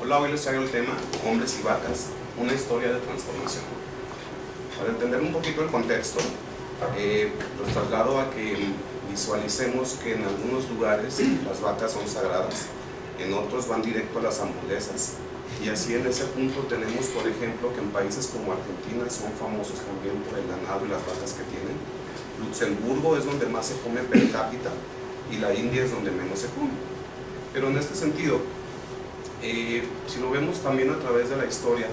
Hola, hoy les traigo el tema Hombres y Vacas, una historia de transformación. Para entender un poquito el contexto, los traslado a que visualicemos que en algunos lugares las vacas son sagradas, en otros van directo a las hamburguesas, y así en ese punto tenemos, por ejemplo, que en países como Argentina son famosos también por el ganado y las vacas que tienen. Luxemburgo es donde más se come per cápita y la India es donde menos se come. Pero en este sentido, si lo vemos también a través de la historia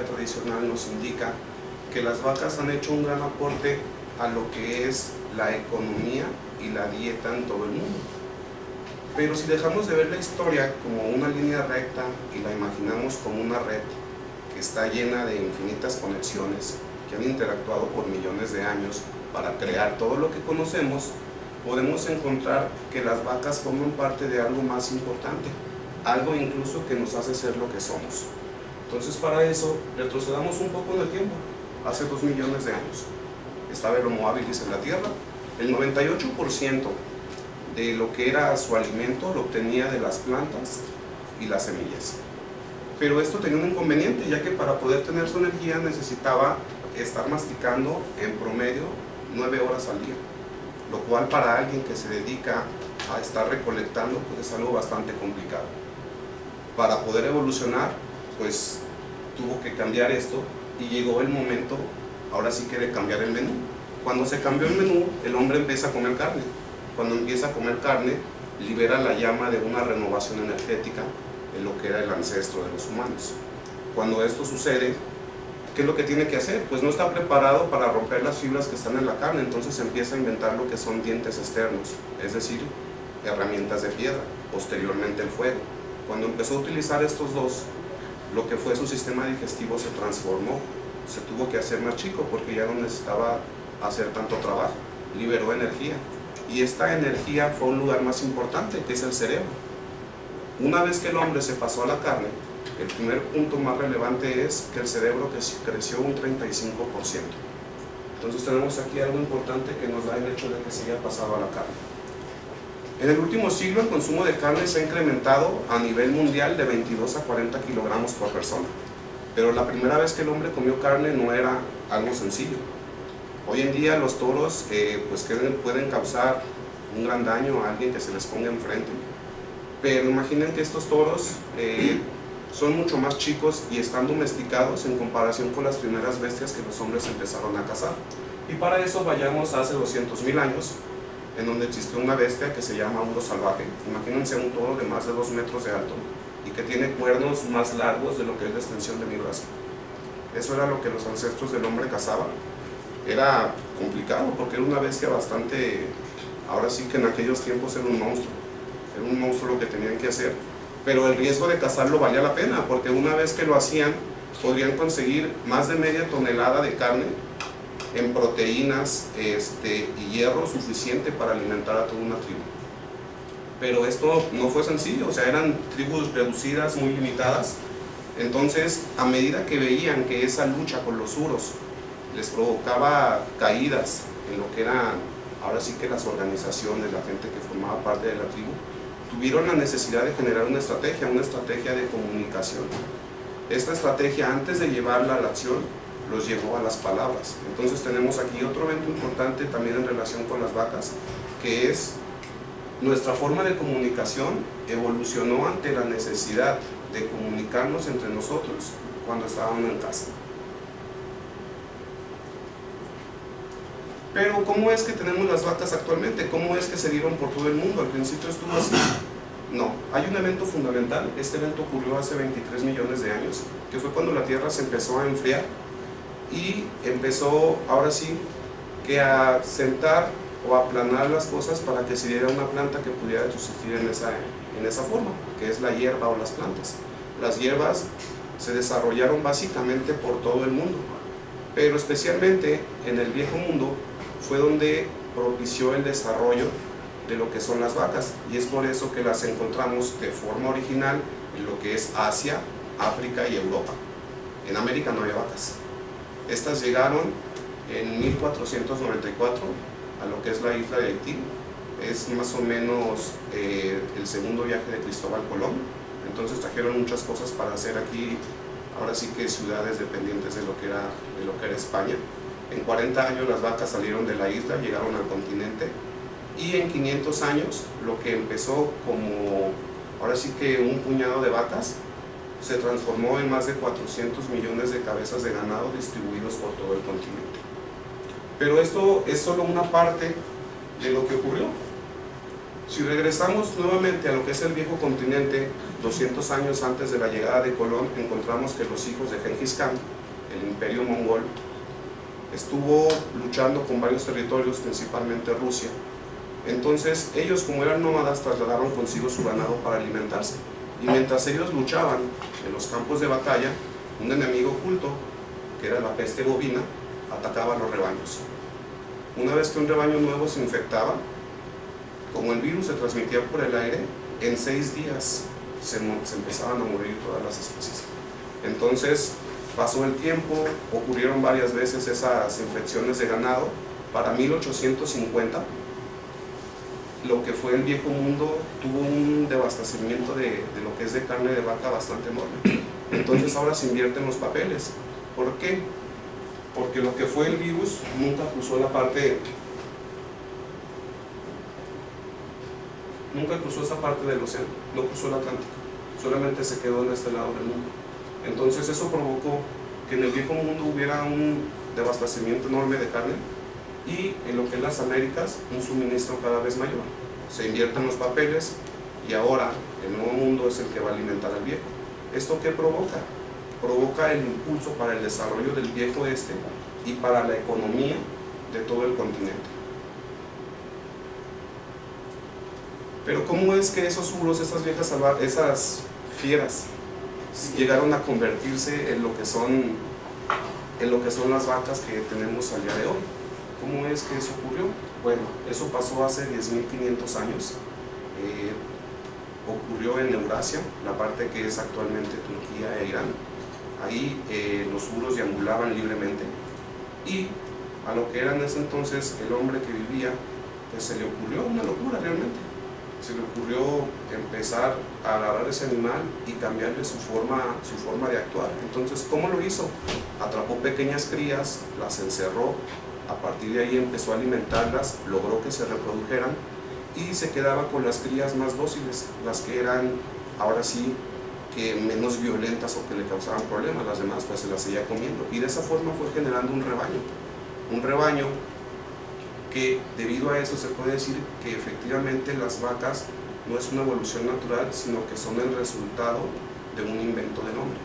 tradicional nos indica que las vacas han hecho un gran aporte a lo que es la economía y la dieta en todo el mundo. Pero si dejamos de ver la historia como una línea recta y la imaginamos como una red que está llena de infinitas conexiones que han interactuado por millones de años para crear todo lo que conocemos, podemos encontrar que las vacas forman parte de algo más importante, algo incluso que nos hace ser lo que somos. Entonces, para eso retrocedamos un poco en el tiempo, hace 2 millones de años. Estaba el Homo habilis en la Tierra. El 98% de lo que era su alimento lo obtenía de las plantas y las semillas. Pero esto tenía un inconveniente, ya que para poder tener su energía necesitaba estar masticando en promedio 9 horas al día, lo cual para alguien que se dedica a estar recolectando pues es algo bastante complicado. Para poder evolucionar pues tuvo que cambiar esto y llegó el momento ahora sí que de cambiar el menú. Cuando se cambió el menú, el hombre empieza a comer carne. Cuando empieza a comer carne, libera la llama de una renovación energética en lo que era el ancestro de los humanos. Cuando esto sucede, ¿qué es lo que tiene que hacer? Pues no está preparado para romper las fibras que están en la carne, entonces empieza a inventar lo que son dientes externos, es decir, herramientas de piedra, posteriormente el fuego. Cuando empezó a utilizar estos dos, lo que fue su sistema digestivo se transformó, se tuvo que hacer más chico porque ya no necesitaba hacer tanto trabajo, liberó energía. Y esta energía fue un lugar más importante, que es el cerebro. Una vez que el hombre se pasó a la carne, el primer punto más relevante es que el cerebro creció un 35%. Entonces tenemos aquí algo importante que nos da el hecho de que se haya pasado a la carne. En el último siglo el consumo de carne se ha incrementado a nivel mundial de 22 a 40 kilogramos por persona. Pero la primera vez que el hombre comió carne no era algo sencillo. Hoy en día los toros pues pueden causar un gran daño a alguien que se les ponga enfrente. Pero imaginen que estos toros son mucho más chicos y están domesticados en comparación con las primeras bestias que los hombres empezaron a cazar. Y para eso vayamos hace 200.000 años, en donde existió una bestia que se llama uro salvaje. Imagínense un toro de más de 2 metros de alto y que tiene cuernos más largos de lo que es la extensión de mi brazo. Eso era lo que los ancestros del hombre cazaban. Era complicado porque era una bestia bastante, ahora sí que en aquellos tiempos era un monstruo lo que tenían que hacer, pero el riesgo de cazarlo valía la pena porque una vez que lo hacían podrían conseguir más de media tonelada de carne en proteínas y hierro suficiente para alimentar a toda una tribu. Pero esto no fue sencillo, o sea, eran tribus reducidas, muy limitadas. Entonces, a medida que veían que esa lucha con los uros les provocaba caídas en lo que eran, ahora sí que las organizaciones, la gente que formaba parte de la tribu, tuvieron la necesidad de generar una estrategia de comunicación. Esta estrategia, antes de llevarla a la acción, los llevó a las palabras. Entonces tenemos aquí otro evento importante también en relación con las vacas, que es nuestra forma de comunicación evolucionó ante la necesidad de comunicarnos entre nosotros cuando estábamos en casa. Pero ¿cómo es que tenemos las vacas actualmente? ¿Cómo es que se dieron por todo el mundo? Al principio estuvo así. No, hay un evento fundamental. Este evento ocurrió hace 23 millones de años, que fue cuando la Tierra se empezó a enfriar y empezó ahora sí que a sentar o a aplanar las cosas para que se diera una planta que pudiera subsistir en esa forma, que es la hierba o las plantas. Las hierbas se desarrollaron básicamente por todo el mundo, pero especialmente en el viejo mundo fue donde propició el desarrollo de lo que son las vacas, y es por eso que las encontramos de forma original en lo que es Asia, África y Europa. En América no había vacas. Estas llegaron en 1494 a lo que es la isla de Haití. Es más o menos el segundo viaje de Cristóbal Colón. Entonces trajeron muchas cosas para hacer aquí, ahora sí que ciudades dependientes de lo que era España. En 40 años las vacas salieron de la isla, llegaron al continente, y en 500 años lo que empezó como, ahora sí que un puñado de vacas, se transformó en más de 400 millones de cabezas de ganado distribuidos por todo el continente. Pero esto es solo una parte de lo que ocurrió. Si regresamos nuevamente a lo que es el viejo continente, 200 años antes de la llegada de Colón, encontramos que los hijos de Gengis Khan, el imperio mongol, estuvo luchando con varios territorios, principalmente Rusia. Entonces ellos, como eran nómadas, trasladaron consigo su ganado para alimentarse. Y mientras ellos luchaban en los campos de batalla, un enemigo oculto, que era la peste bovina, atacaba a los rebaños. Una vez que un rebaño nuevo se infectaba, como el virus se transmitía por el aire, en 6 días se empezaban a morir todas las especies. Entonces pasó el tiempo, ocurrieron varias veces esas infecciones de ganado. Para 1850, lo que fue el viejo mundo tuvo un devastamiento de lo que es de carne de vaca bastante enorme. Entonces ahora se invierten los papeles. ¿Por qué? Porque lo que fue el virus nunca cruzó esa parte del océano, no cruzó el Atlántico, solamente se quedó en este lado del mundo. Entonces eso provocó que en el viejo mundo hubiera un devastamiento enorme de carne, y en lo que es las Américas un suministro cada vez mayor. Se invierten los papeles y ahora el nuevo mundo es el que va a alimentar al viejo. ¿Esto qué provoca? Provoca el impulso para el desarrollo del viejo este y para la economía de todo el continente. Pero ¿cómo es que esos uros, esas viejas salvajes, esas fieras, llegaron a convertirse en lo que son las vacas que tenemos al día de hoy? ¿Cómo es que eso ocurrió? Bueno, eso pasó hace 10.500 años. Ocurrió en Eurasia, la parte que es actualmente Turquía e Irán. Ahí los uros deambulaban libremente, y a lo que era en ese entonces el hombre que vivía, pues se le ocurrió una locura realmente. Se le ocurrió empezar a agarrar ese animal y cambiarle su forma de actuar. Entonces, ¿cómo lo hizo? Atrapó pequeñas crías, las encerró, a partir de ahí empezó a alimentarlas, logró que se reprodujeran y se quedaba con las crías más dóciles, las que eran, ahora sí, que menos violentas o que le causaban problemas. Las demás pues se las seguía comiendo, y de esa forma fue generando un rebaño que, debido a eso, se puede decir que efectivamente las vacas no es una evolución natural, sino que son el resultado de un invento del hombre.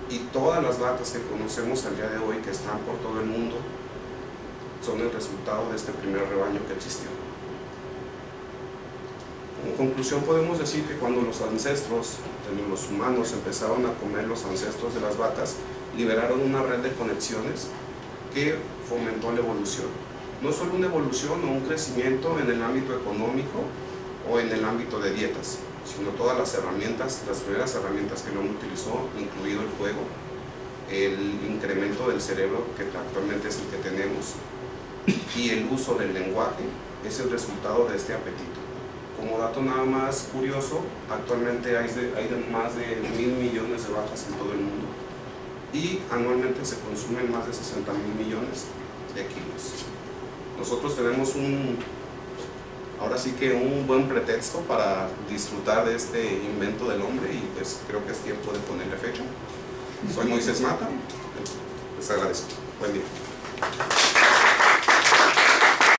Y todas las vacas que conocemos al día de hoy, que están por todo el mundo, son el resultado de este primer rebaño que existió. Como conclusión podemos decir que cuando los ancestros de los humanos empezaron a comer los ancestros de las vacas, liberaron una red de conexiones que fomentó la evolución. No solo una evolución o un crecimiento en el ámbito económico o en el ámbito de dietas, sino todas las herramientas, las primeras herramientas que el hombre utilizó, incluido el fuego, el incremento del cerebro, que actualmente es el que tenemos, y el uso del lenguaje, es el resultado de este apetito. Como dato nada más curioso, actualmente hay más de 1.000 millones de vacas en todo el mundo, y anualmente se consumen más de 60.000 millones de kilos. Nosotros tenemos ahora sí que un buen pretexto para disfrutar de este invento del hombre, y pues creo que es tiempo de ponerle fecha. Soy Moisés Mata, les agradezco. Buen día.